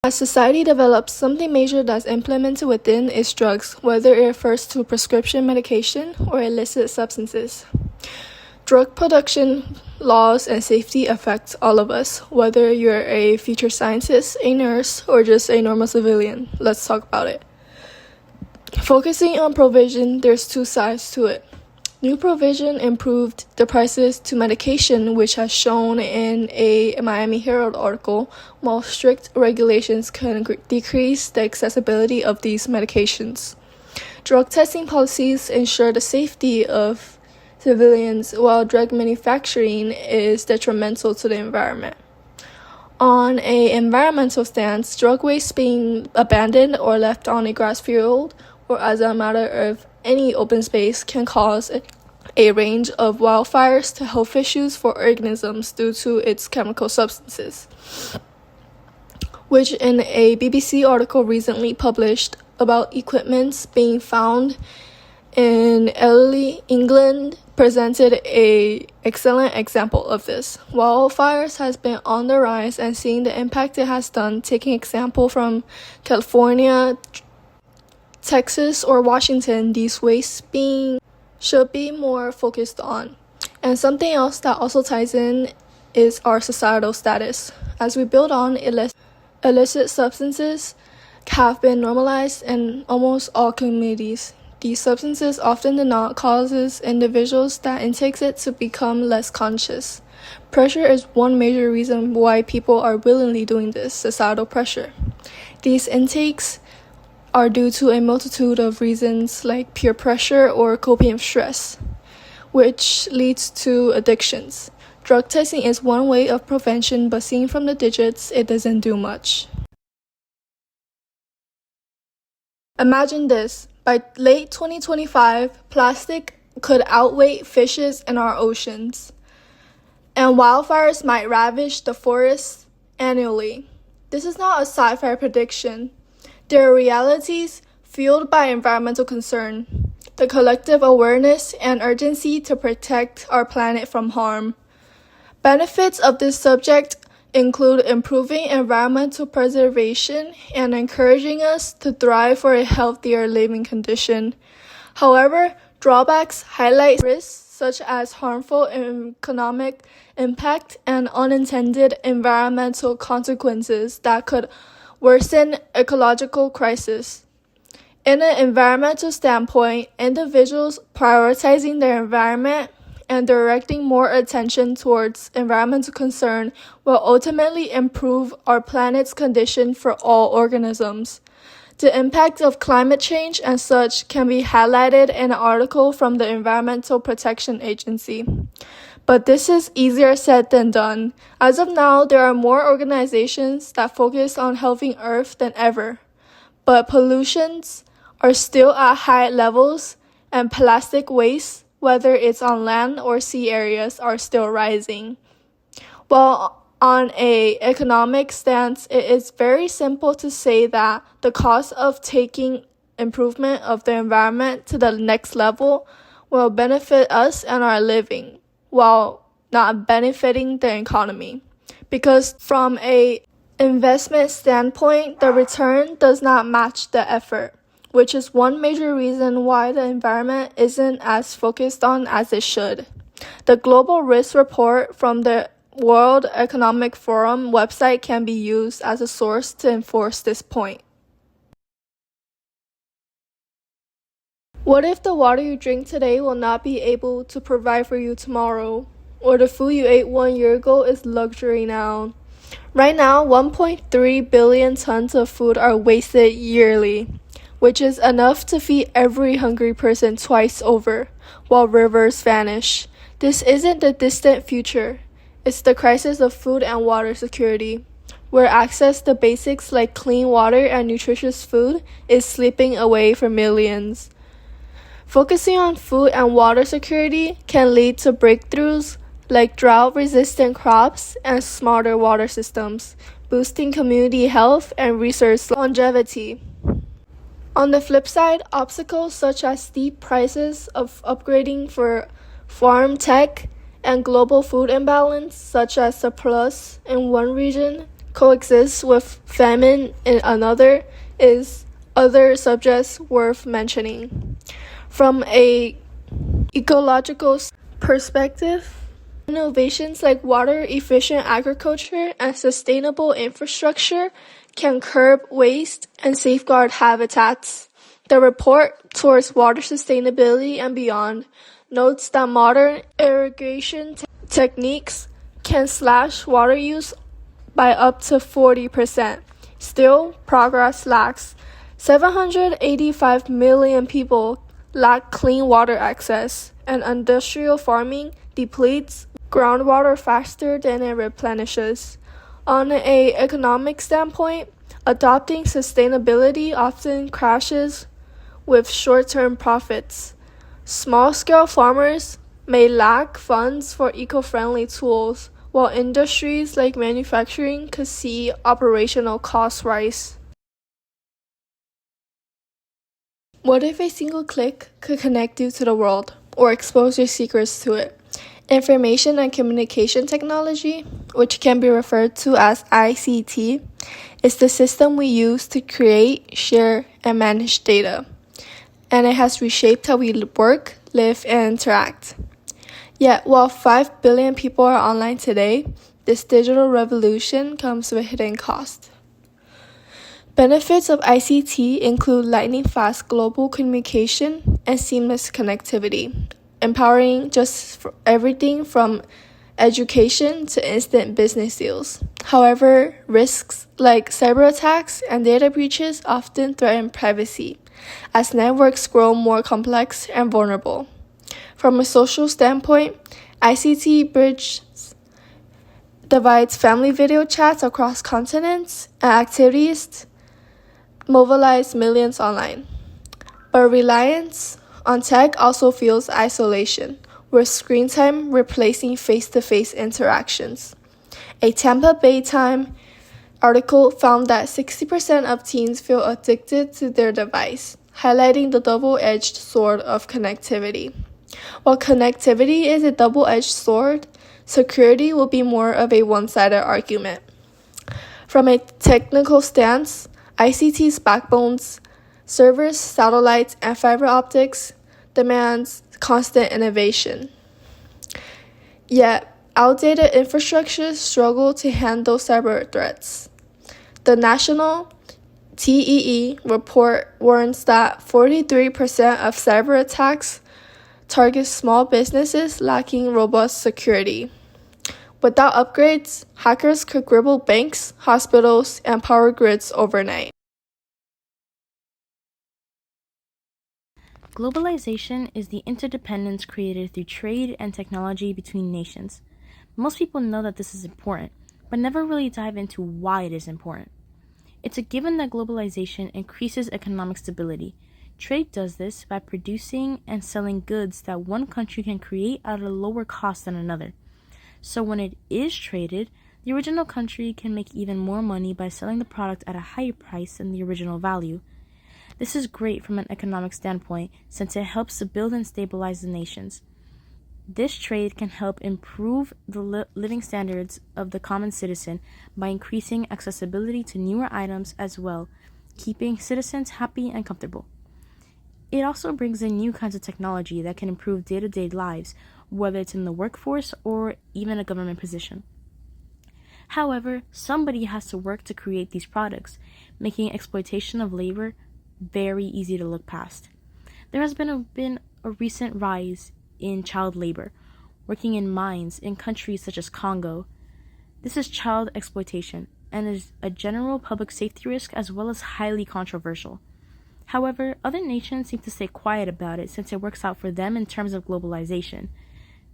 As society develops, something major that's implemented within is drugs, whether it refers to prescription medication or illicit substances. Drug production laws and safety affect all of us, whether you're a future scientist, a nurse, or just a normal civilian. Let's talk about it. Focusing on provision, there's two sides to it. New provision improved the prices to medication, which has shown in a Miami Herald article, while strict regulations can decrease the accessibility of these medications. Drug testing policies ensure the safety of civilians, while drug manufacturing is detrimental to the environment. On an environmental stance, drug waste being abandoned or left on a grass field or as a matter of any open space can cause a range of wildfires to health issues for organisms due to its chemical substances, which in a BBC article recently published about equipments being found in Ely, England, presented an excellent example of this. Wildfires has been on the rise, and seeing the impact it has done, taking example from California, Texas, or Washington, these wastes should be more focused on. And something else that also ties in is our societal status. As we build on, illicit substances have been normalized in almost all communities. These substances often do not causes individuals that intakes it to become less conscious. Pressure is one major reason why people are willingly doing this, societal pressure. These intakes are due to a multitude of reasons like peer pressure or coping stress, which leads to addictions. Drug testing is one way of prevention, but seen from the digits, it doesn't do much. Imagine this. By late 2025, plastic could outweigh fishes in our oceans, and wildfires might ravage the forests annually. This is not a sci-fi prediction. There are realities fueled by environmental concern, the collective awareness and urgency to protect our planet from harm. Benefits of this subject include improving environmental preservation and encouraging us to thrive for a healthier living condition. However, drawbacks highlight risks such as harmful economic impact and unintended environmental consequences that could worsen ecological crisis. In an environmental standpoint, individuals prioritizing their environment and directing more attention towards environmental concern will ultimately improve our planet's condition for all organisms. The impact of climate change and such can be highlighted in an article from the Environmental Protection Agency. But this is easier said than done. As of now, there are more organizations that focus on helping Earth than ever. But pollutions are still at high levels, and plastic waste, whether it's on land or sea areas, are still rising. While on an economic stance, it is very simple to say that the cost of taking improvement of the environment to the next level will benefit us and our living, while not benefiting the economy. Because from an investment standpoint, the return does not match the effort, which is one major reason why the environment isn't as focused on as it should. The Global Risk Report from the World Economic Forum website can be used as a source to enforce this point. What if the water you drink today will not be able to provide for you tomorrow? Or the food you ate 1 year ago is luxury now? Right now, 1.3 billion tons of food are wasted yearly, which is enough to feed every hungry person twice over, while rivers vanish. This isn't the distant future. It's the crisis of food and water security, where access to basics like clean water and nutritious food is slipping away for millions. Focusing on food and water security can lead to breakthroughs like drought-resistant crops and smarter water systems, boosting community health and research longevity. On the flip side, obstacles such as steep prices of upgrading for farm tech and global food imbalance, such as surplus in one region, coexists with famine in another is other subjects worth mentioning. From a ecological perspective, innovations like water-efficient agriculture and sustainable infrastructure can curb waste and safeguard habitats. The report towards water sustainability and beyond notes that modern irrigation techniques can slash water use by up to 40%. Still, progress lacks. 785 million people lack clean water access, and industrial farming depletes groundwater faster than it replenishes. On an economic standpoint, adopting sustainability often crashes with short-term profits. Small-scale farmers may lack funds for eco-friendly tools, while industries like manufacturing could see operational costs rise. What if a single click could connect you to the world or expose your secrets to it? Information and communication technology, which can be referred to as ICT, is the system we use to create, share, and manage data. And it has reshaped how we work, live, and interact. Yet, while 5 billion people are online today, this digital revolution comes with hidden cost. Benefits of ICT include lightning-fast global communication and seamless connectivity, empowering just everything from education to instant business deals. However, risks like cyber attacks and data breaches often threaten privacy, as networks grow more complex and vulnerable. From a social standpoint, ICT divides family video chats across continents and activities mobilize millions online. But reliance on tech also fuels isolation, with screen time replacing face-to-face interactions. A Tampa Bay Times article found that 60% of teens feel addicted to their device, highlighting the double-edged sword of connectivity. While connectivity is a double-edged sword, security will be more of a one-sided argument. From a technical stance, ICT's backbones, servers, satellites, and fiber optics demands constant innovation. Yet, outdated infrastructures struggle to handle cyber threats. The National TEE report warns that 43% of cyber attacks target small businesses lacking robust security. Without upgrades, hackers could cripple banks, hospitals, and power grids overnight. Globalization is the interdependence created through trade and technology between nations. Most people know that this is important, but never really dive into why it is important. It's a given that globalization increases economic stability. Trade does this by producing and selling goods that one country can create at a lower cost than another. So when it is traded, the original country can make even more money by selling the product at a higher price than the original value. This is great from an economic standpoint since it helps to build and stabilize the nations. This trade can help improve the living standards of the common citizen by increasing accessibility to newer items as well, keeping citizens happy and comfortable. It also brings in new kinds of technology that can improve day-to-day lives, whether it's in the workforce or even a government position. However, somebody has to work to create these products, making exploitation of labor very easy to look past. There has been a recent rise in child labor, working in mines in countries such as Congo. This is child exploitation and is a general public safety risk as well as highly controversial. However, other nations seem to stay quiet about it since it works out for them in terms of globalization.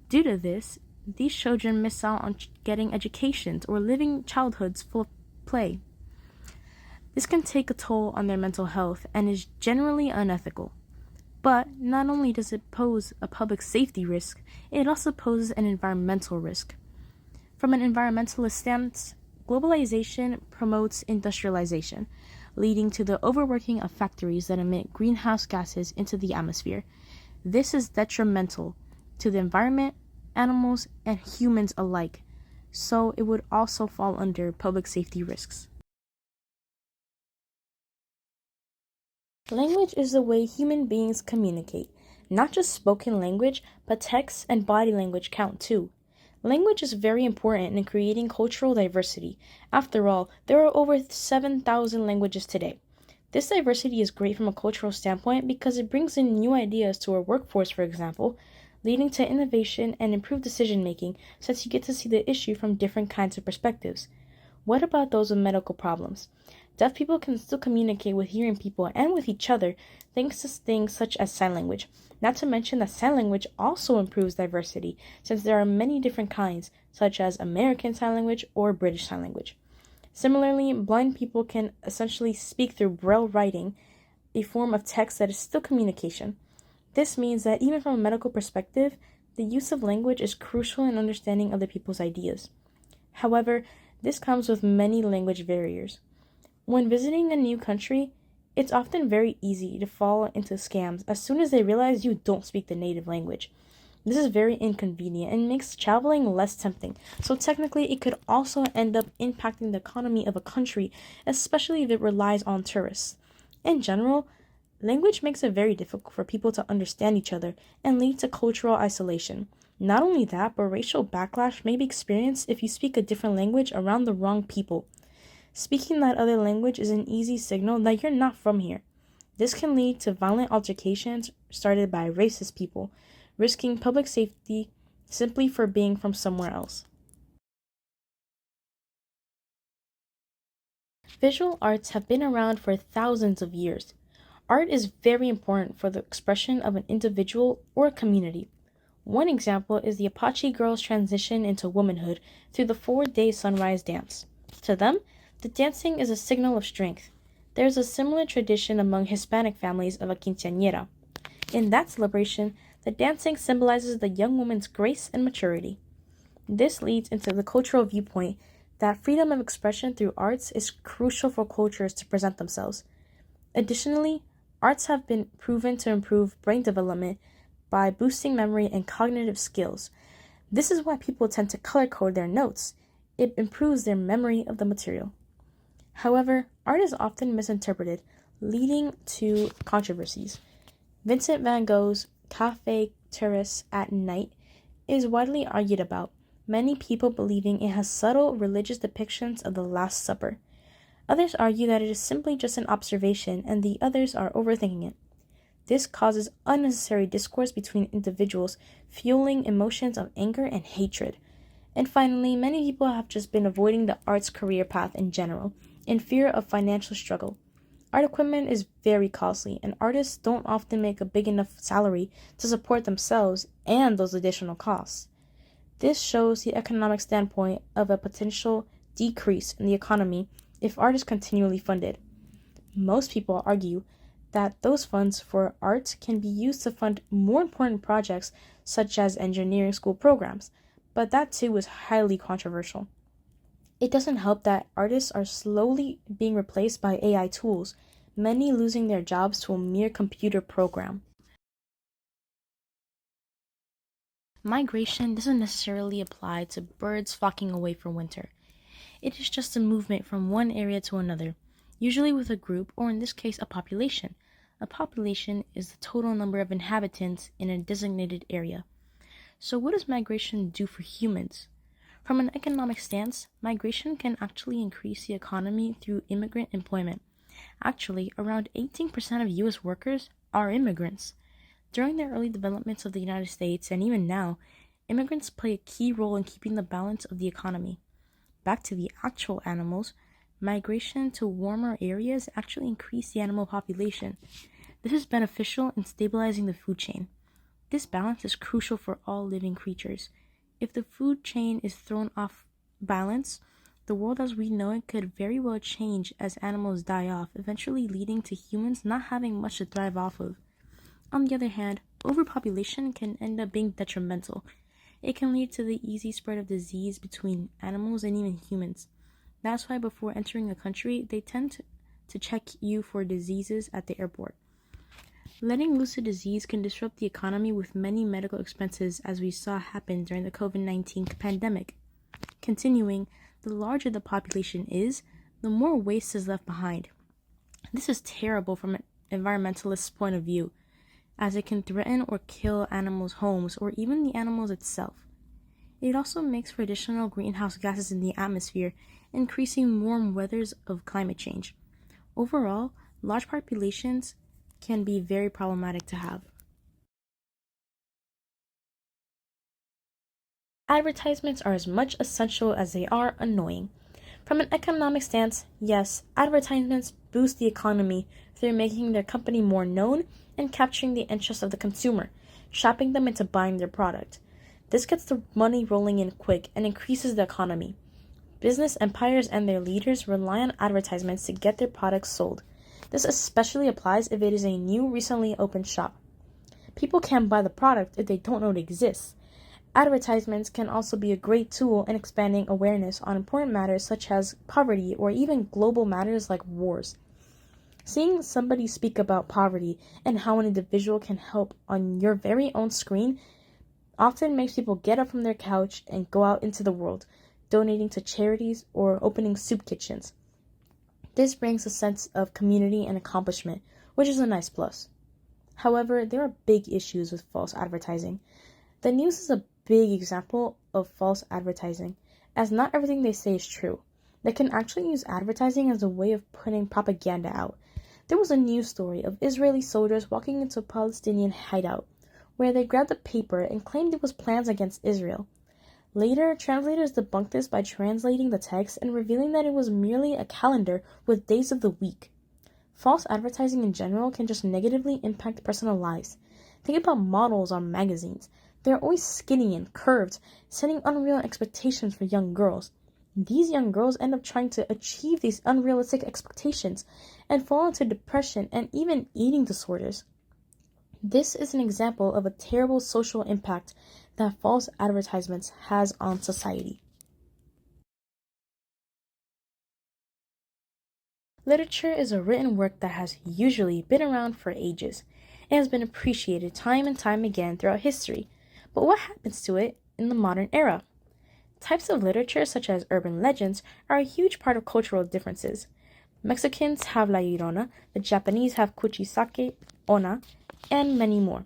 Due to this, these children miss out on getting educations or living childhoods full of play. This can take a toll on their mental health and is generally unethical. But not only does it pose a public safety risk, it also poses an environmental risk. From an environmentalist stance, globalization promotes industrialization, leading to the overworking of factories that emit greenhouse gases into the atmosphere. This is detrimental to the environment, animals, and humans alike. so it would also fall under public safety risks. Language is the way human beings communicate. Not just spoken language, but text and body language count too. Language is very important in creating cultural diversity. After all, there are over 7,000 languages today. This diversity is great from a cultural standpoint because it brings in new ideas to our workforce, for example, leading to innovation and improved decision making since you get to see the issue from different kinds of perspectives. What about those with medical problems? Deaf people can still communicate with hearing people and with each other thanks to things such as sign language. Not to mention that sign language also improves diversity since there are many different kinds, such as American Sign Language or British Sign Language. Similarly, blind people can essentially speak through Braille writing, a form of text that is still communication. This means that even from a medical perspective, the use of language is crucial in understanding other people's ideas. However, this comes with many language barriers. When visiting a new country, it's often very easy to fall into scams as soon as they realize you don't speak the native language. This is very inconvenient and makes traveling less tempting, so technically it could also end up impacting the economy of a country, especially if it relies on tourists. In general, language makes it very difficult for people to understand each other and lead to cultural isolation. Not only that, but racial backlash may be experienced if you speak a different language around the wrong people. Speaking that other language is an easy signal that you're not from here. This can lead to violent altercations started by racist people, risking public safety simply for being from somewhere else. Visual arts have been around for thousands of years. Art is very important for the expression of an individual or a community. One example is the Apache girls' transition into womanhood through the 4-day sunrise dance. To them, the dancing is a signal of strength. There is a similar tradition among Hispanic families of a quinceañera. In that celebration, the dancing symbolizes the young woman's grace and maturity. This leads into the cultural viewpoint that freedom of expression through arts is crucial for cultures to present themselves. Additionally, arts have been proven to improve brain development by boosting memory and cognitive skills. This is why people tend to color code their notes. It improves their memory of the material. However, art is often misinterpreted, leading to controversies. Vincent van Gogh's Café Terrace at Night is widely argued about, many people believing it has subtle religious depictions of the Last Supper. Others argue that it is simply just an observation and the others are overthinking it. This causes unnecessary discourse between individuals, fueling emotions of anger and hatred. And finally, many people have just been avoiding the arts career path in general, in fear of financial struggle. Art equipment is very costly, and artists don't often make a big enough salary to support themselves and those additional costs. This shows the economic standpoint of a potential decrease in the economy if art is continually funded. Most people argue that those funds for art can be used to fund more important projects such as engineering school programs, but that too is highly controversial. It doesn't help that artists are slowly being replaced by AI tools, many losing their jobs to a mere computer program. Migration doesn't necessarily apply to birds flocking away for winter. It is just a movement from one area to another, usually with a group, or in this case, a population. A population is the total number of inhabitants in a designated area. So what does migration do for humans? From an economic stance, migration can actually increase the economy through immigrant employment. Actually, around 18% of U.S. workers are immigrants. During the early developments of the United States, and even now, immigrants play a key role in keeping the balance of the economy. Back to the actual animals, migration to warmer areas actually increase the animal population. This is beneficial in stabilizing the food chain. This balance is crucial for all living creatures. If the food chain is thrown off balance, the world as we know it could very well change as animals die off, eventually leading to humans not having much to thrive off of. On the other hand, overpopulation can end up being detrimental. It can lead to the easy spread of disease between animals and even humans. That's why before entering a country, they tend to check you for diseases at the airport. Letting loose a disease can disrupt the economy with many medical expenses, as we saw happen during the COVID-19 pandemic. Continuing, the larger the population is, the more waste is left behind. This is terrible from an environmentalist's point of view, as it can threaten or kill animals' homes or even the animals itself. It also makes for additional greenhouse gases in the atmosphere, increasing warm weathers of climate change. Overall, large populations can be very problematic to have. Advertisements are as much essential as they are annoying. From an economic stance, yes, advertisements boost the economy through making their company more known and capturing the interest of the consumer, shopping them into buying their product. This gets the money rolling in quick and increases the economy. Business empires and their leaders rely on advertisements to get their products sold. This especially applies if it is a new, recently opened shop. People can't buy the product if they don't know it exists. Advertisements can also be a great tool in expanding awareness on important matters such as poverty or even global matters like wars. Seeing somebody speak about poverty and how an individual can help on your very own screen often makes people get up from their couch and go out into the world, donating to charities or opening soup kitchens. This brings a sense of community and accomplishment, which is a nice plus. However, there are big issues with false advertising. The news is a big example of false advertising, as not everything they say is true. They can actually use advertising as a way of putting propaganda out. There was a news story of Israeli soldiers walking into a Palestinian hideout, where they grabbed a paper and claimed it was plans against Israel. Later, translators debunked this by translating the text and revealing that it was merely a calendar with days of the week. False advertising in general can just negatively impact personal lives. Think about models on magazines. They're always skinny and curved, setting unreal expectations for young girls. These young girls end up trying to achieve these unrealistic expectations and fall into depression and even eating disorders. This is an example of a terrible social impact that false advertisements has on society. Literature is a written work that has usually been around for ages. It has been appreciated time and time again throughout history. But what happens to it in the modern era? Types of literature such as urban legends are a huge part of cultural differences. Mexicans have La Llorona, the Japanese have Kuchisake, Ona, and many more.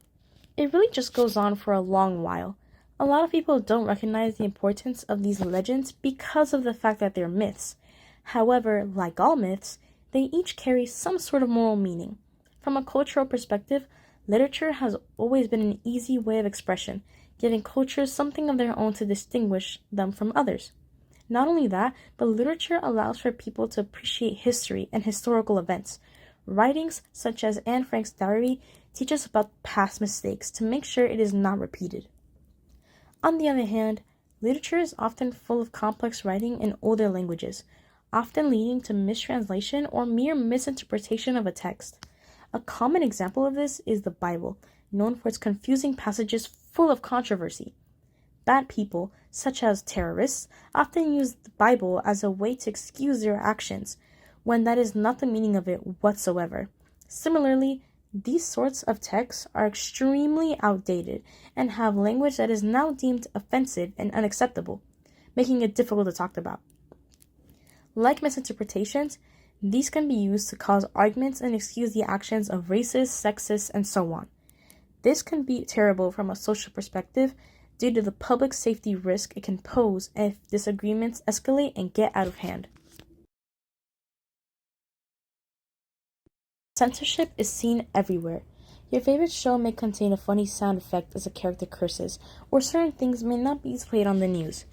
It really just goes on for a long while. A lot of people don't recognize the importance of these legends because of the fact that they're myths. However, like all myths, they each carry some sort of moral meaning. From a cultural perspective, literature has always been an easy way of expression, giving cultures something of their own to distinguish them from others. Not only that, but literature allows for people to appreciate history and historical events. Writings such as Anne Frank's diary teach us about past mistakes to make sure it is not repeated. On the other hand, literature is often full of complex writing in older languages, often leading to mistranslation or mere misinterpretation of a text. A common example of this is the Bible, known for its confusing passages full of controversy. Bad people, such as terrorists, often use the Bible as a way to excuse their actions, when that is not the meaning of it whatsoever. Similarly, these sorts of texts are extremely outdated and have language that is now deemed offensive and unacceptable, making it difficult to talk about. Like misinterpretations, these can be used to cause arguments and excuse the actions of racists, sexists, and so on. This can be terrible from a social perspective due to the public safety risk it can pose if disagreements escalate and get out of hand. Censorship is seen everywhere. Your favorite show may contain a funny sound effect as a character curses, or certain things may not be displayed on the news.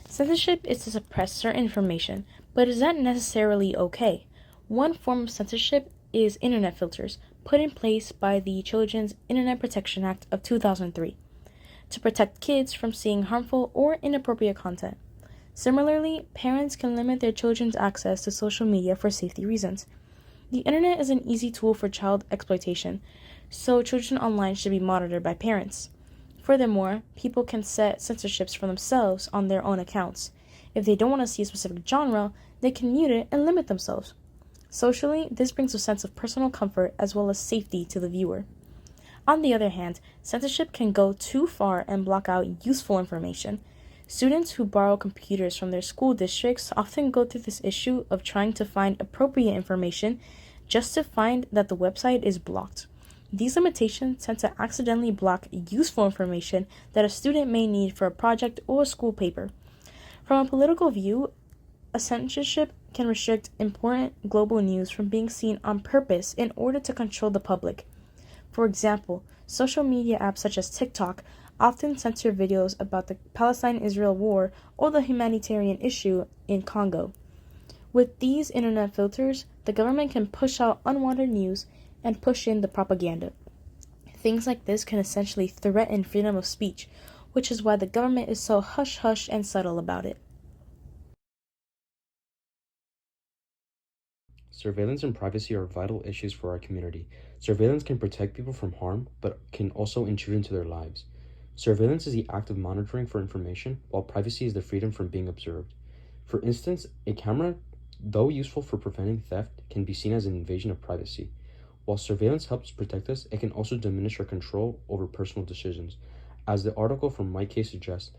Censorship is to suppress certain information, but is that necessarily okay? One form of censorship is internet filters, put in place by the Children's Internet Protection Act of 2003, to protect kids from seeing harmful or inappropriate content. Similarly, parents can limit their children's access to social media for safety reasons. The internet is an easy tool for child exploitation, so children online should be monitored by parents. Furthermore, people can set censorships for themselves on their own accounts. If they don't want to see a specific genre, they can mute it and limit themselves. Socially, this brings a sense of personal comfort as well as safety to the viewer. On the other hand, censorship can go too far and block out useful information. Students who borrow computers from their school districts often go through this issue of trying to find appropriate information just to find that the website is blocked. These limitations tend to accidentally block useful information that a student may need for a project or a school paper. From a political view, a censorship can restrict important global news from being seen on purpose in order to control the public. For example, social media apps such as TikTok often censor videos about the Palestine-Israel war or the humanitarian issue in Congo. With these internet filters, the government can push out unwanted news and push in the propaganda. Things like this can essentially threaten freedom of speech, which is why the government is so hush-hush and subtle about it. Surveillance and privacy are vital issues for our community. Surveillance can protect people from harm, but can also intrude into their lives. Surveillance is the act of monitoring for information, while privacy is the freedom from being observed. For instance, a camera, though useful for preventing theft, can be seen as an invasion of privacy. While surveillance helps protect us, it can also diminish our control over personal decisions. As the article from My Case suggests,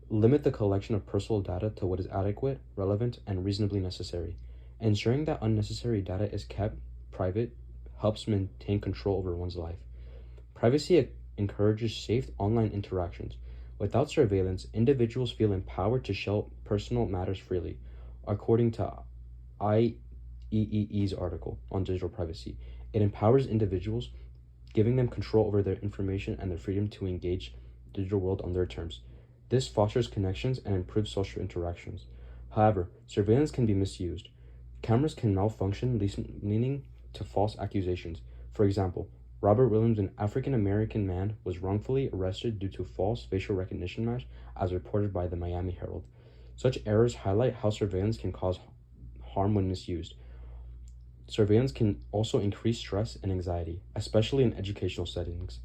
limit the collection of personal data to what is adequate, relevant, and reasonably necessary. Ensuring that unnecessary data is kept private helps maintain control over one's life. Privacy encourages safe online interactions. Without surveillance, individuals feel empowered to share personal matters freely, according to IEEE's article on digital privacy. It empowers individuals, giving them control over their information and their freedom to engage the digital world on their terms. This fosters connections and improves social interactions. However, surveillance can be misused. Cameras can malfunction, leading to false accusations. For example, Robert Williams, an African-American man, was wrongfully arrested due to false facial recognition match, as reported by the Miami Herald. Such errors highlight how surveillance can cause harm when misused. Surveillance can also increase stress and anxiety, especially in educational settings.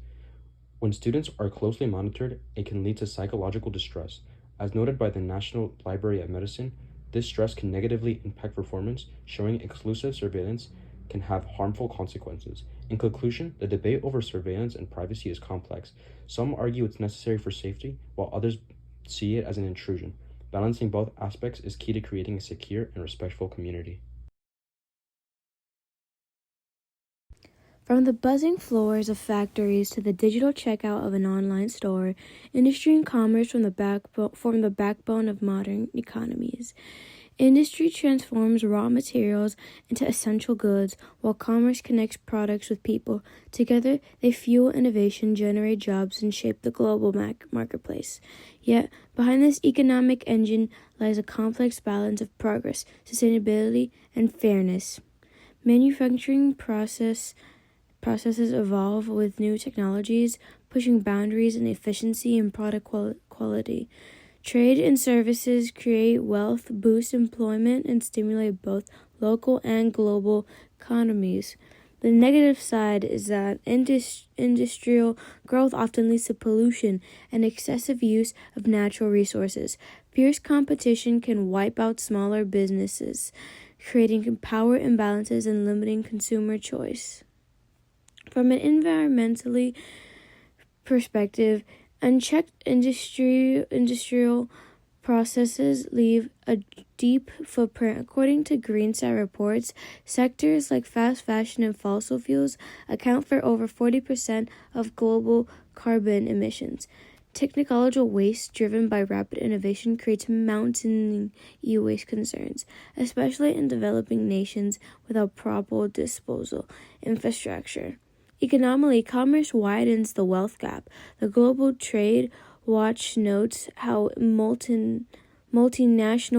When students are closely monitored, it can lead to psychological distress. As noted by the National Library of Medicine, this stress can negatively impact performance, showing exclusive surveillance can have harmful consequences. In conclusion, the debate over surveillance and privacy is complex. Some argue it's necessary for safety, while others see it as an intrusion. Balancing both aspects is key to creating a secure and respectful community. From the buzzing floors of factories to the digital checkout of an online store, industry and commerce form the backbone of modern economies. Industry transforms raw materials into essential goods, while commerce connects products with people. Together, they fuel innovation, generate jobs, and shape the global marketplace. Yet, behind this economic engine lies a complex balance of progress, sustainability, and fairness. Manufacturing processes evolve with new technologies, pushing boundaries in efficiency and product quality. Trade and services create wealth, boost employment, and stimulate both local and global economies. The negative side is that industrial growth often leads to pollution and excessive use of natural resources. Fierce competition can wipe out smaller businesses, creating power imbalances and limiting consumer choice. From an environmentally perspective, unchecked industrial processes leave a deep footprint. According to Greenside reports, sectors like fast fashion and fossil fuels account for over 40% of global carbon emissions. Technological waste driven by rapid innovation creates mounting e-waste concerns, especially in developing nations without proper disposal infrastructure. Economically, commerce widens the wealth gap. The Global Trade Watch notes how multinational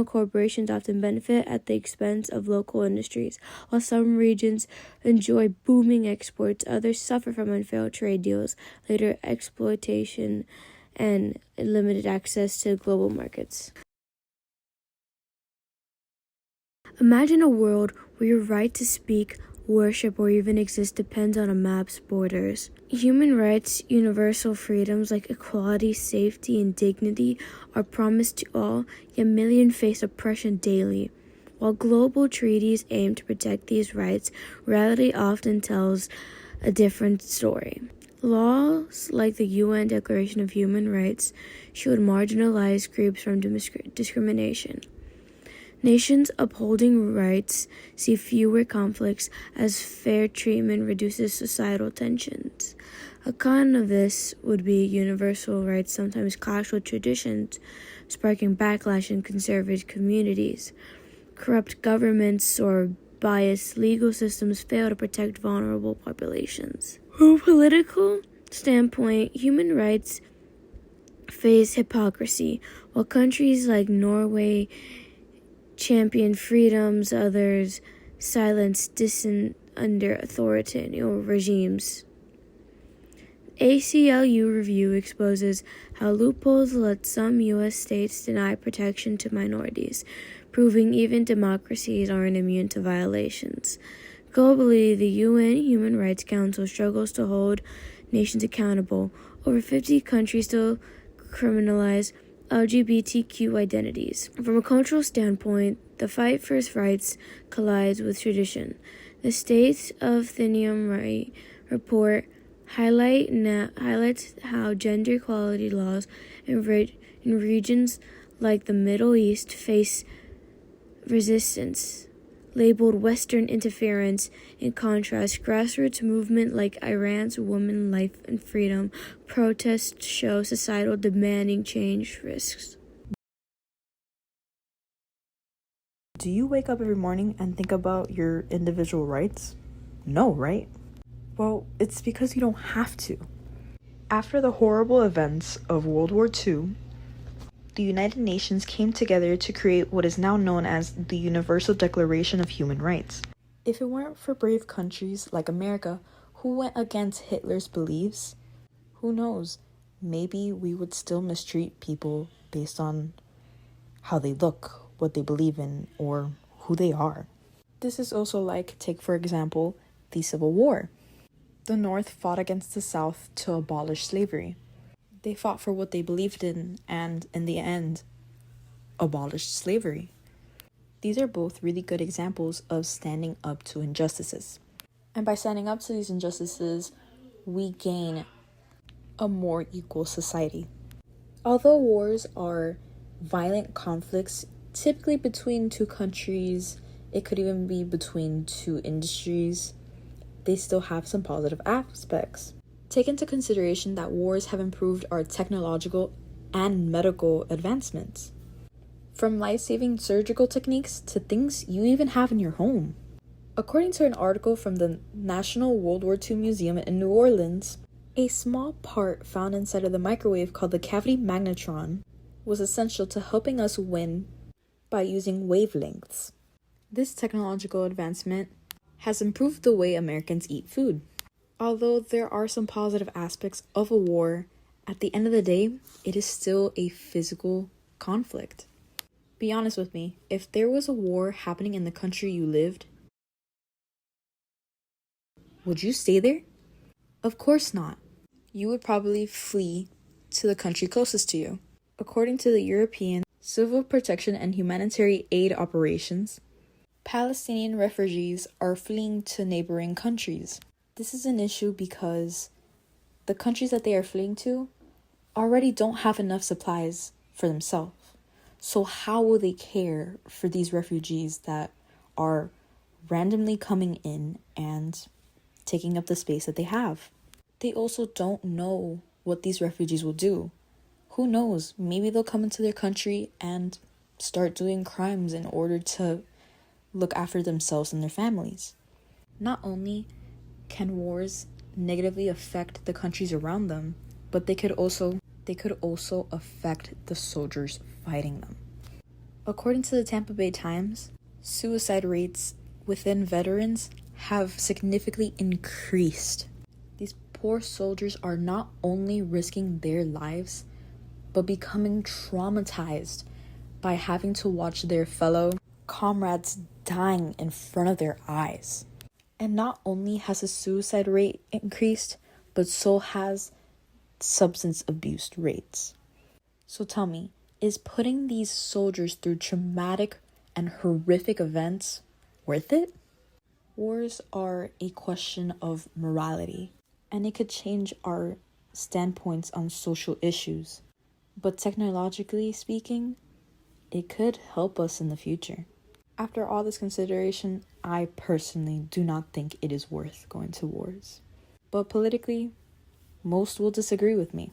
corporations often benefit at the expense of local industries. While some regions enjoy booming exports, others suffer from unfair trade deals, later exploitation, and limited access to global markets. Imagine a world where your right to speak, worship, or even exist depends on a map's borders. Human rights, universal freedoms like equality, safety, and dignity are promised to all, yet millions face oppression daily. While global treaties aim to protect these rights, reality often tells a different story. Laws like the UN Declaration of Human Rights shield marginalized groups from discrimination. Nations upholding rights see fewer conflicts as fair treatment reduces societal tensions. A con of this would be universal rights sometimes clash with traditions, sparking backlash in conservative communities. Corrupt governments or biased legal systems fail to protect vulnerable populations. From a political standpoint, human rights face hypocrisy. While countries like Norway champion freedoms, others silence dissent under authoritarian regimes. ACLU review exposes how loopholes let some U.S. states deny protection to minorities, proving even democracies aren't immune to violations. Globally, the UN Human Rights Council struggles to hold nations accountable. Over 50 countries still criminalize LGBTQ identities. From a cultural standpoint, the fight for rights collides with tradition. The States of Thinium Right report highlights how gender equality laws in regions like the Middle East face resistance, labeled Western interference. In contrast, grassroots movements like Iran's Women, Life and Freedom protests show societal demanding change risks. Do you wake up every morning and think about your individual rights? No, right? Well, it's because you don't have to. After the horrible events of World War II, the United Nations came together to create what is now known as the Universal Declaration of Human Rights. If it weren't for brave countries like America who went against Hitler's beliefs, who knows, maybe we would still mistreat people based on how they look, what they believe in, or who they are. This is also like, take for example, the Civil War. The North fought against the South to abolish slavery. They fought for what they believed in and, in the end, abolished slavery. These are both really good examples of standing up to injustices. And by standing up to these injustices, we gain a more equal society. Although wars are violent conflicts, typically between two countries, it could even be between two industries, they still have some positive aspects. Take into consideration that wars have improved our technological and medical advancements. From life-saving surgical techniques to things you even have in your home. According to an article from the National World War II Museum in New Orleans, a small part found inside of the microwave called the cavity magnetron was essential to helping us win by using wavelengths. This technological advancement has improved the way Americans eat food. Although there are some positive aspects of a war, at the end of the day, it is still a physical conflict. Be honest with me, if there was a war happening in the country you lived, would you stay there? Of course not. You would probably flee to the country closest to you. According to the European Civil Protection and Humanitarian Aid Operations, Palestinian refugees are fleeing to neighboring countries. This is an issue because the countries that they are fleeing to already don't have enough supplies for themselves. So how will they care for these refugees that are randomly coming in and taking up the space that they have? They also don't know what these refugees will do. Who knows? Maybe they'll come into their country and start doing crimes in order to look after themselves and their families. Not only can wars negatively affect the countries around them, but they could also affect the soldiers fighting them. According to the Tampa Bay Times, suicide rates within veterans have significantly increased. These poor soldiers are not only risking their lives, but becoming traumatized by having to watch their fellow comrades dying in front of their eyes. And not only has the suicide rate increased, but so has substance abuse rates. So tell me, is putting these soldiers through traumatic and horrific events worth it? Wars are a question of morality. and it could change our standpoints on social issues. But technologically speaking, it could help us in the future. After all this consideration, I personally do not think it is worth going to wars. But politically, most will disagree with me.